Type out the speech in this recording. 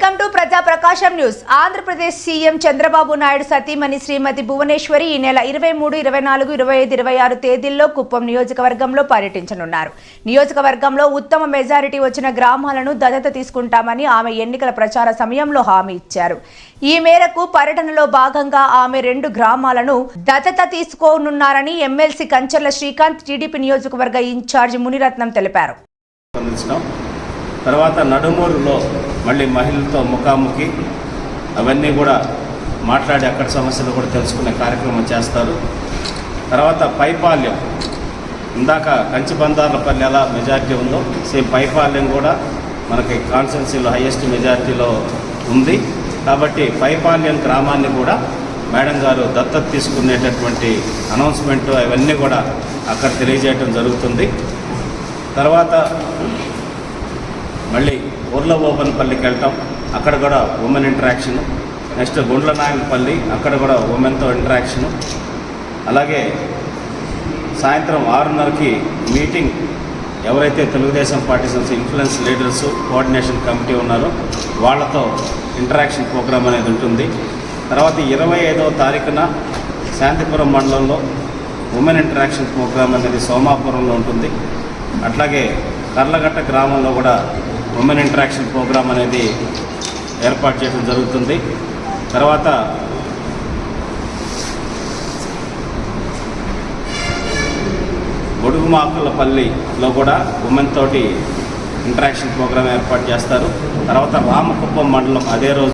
Welcome to ప్రజా ప్రకాశం news. Andhra Pradesh CM Chandrababu Naidu సతీమణి శ్రీమతి భువనేశ్వరి ఈ నెల 23, 24, 25, 26 తేదీల్లో కుప్పం నియోజకవర్గంలో పర్యటించనున్నారు. నియోజకవర్గంలో ఉత్తమ మెజారిటీ వచ్చిన గ్రామాలను దత్తత తీసుకుంటామని ఆమె ఎన్నికల ప్రచార సమయంలో హామీ ఇచ్చారు. ఈ మేరకు పర్యటనలో భాగంగా ఆమె 2 గ్రామాలను దత్తత తీసుకోనున్నారని ఎమ్మెల్సీ కంచర్ల శ్రీకాంత్ టీడీపీ నియోజకవర్గ ఇన్ఛార్జ్ మునిరత్నం తెలిపారు. తర్వాత నడుమూరులో మళ్ళీ మహిళలతో ముఖాముఖి అవన్నీ కూడా మాట్లాడి అక్కడ సమస్యలు కూడా తెలుసుకునే కార్యక్రమం చేస్తారు. తర్వాత పైపాల్యం, ఇందాక కంచిబందార్లపల్లి ఎలా మెజారిటీ ఉందో సేమ్ పైపాల్యం కూడా మనకి కాన్స్టిట్యున్సీలో హైయెస్ట్ మెజారిటీలో ఉంది. కాబట్టి పైపాల్యం గ్రామాన్ని కూడా మేడం గారు దత్తత తీసుకునేటటువంటి అనౌన్స్మెంట్ అవన్నీ కూడా అక్కడ తెలియజేయడం జరుగుతుంది. తర్వాత మళ్ళీ ఊర్లబోపనపల్లికి వెళ్తాం, అక్కడ కూడా ఉమెన్ ఇంటరాక్షన్. నెక్స్ట్ గుండ్లనాయనపల్లి, అక్కడ కూడా ఉమెన్తో ఇంటరాక్షను. అలాగే సాయంత్రం 6:30కి మీటింగ్, ఎవరైతే Telugu Desam party influence leaders coordination committee ఉన్నారో వాళ్ళతో ఇంటరాక్షన్ ప్రోగ్రామ్ అనేది ఉంటుంది. తర్వాత 25వ తారీఖున శాంతిపురం మండలంలో ఉమెన్ ఇంటరాక్షన్ ప్రోగ్రామ్ అనేది సోమాపురంలో ఉంటుంది. అట్లాగే కర్లగట్ట గ్రామంలో కూడా ఉమెన్ ఇంటరాక్షన్ ప్రోగ్రామ్ అనేది ఏర్పాటు చేయడం జరుగుతుంది. తర్వాత బొడుగుమాకులపల్లిలో కూడా ఉమెన్ తోటి ఇంటరాక్షన్ ప్రోగ్రామ్ ఏర్పాటు చేస్తారు. తర్వాత రామకుప్పం మండలం అదే రోజు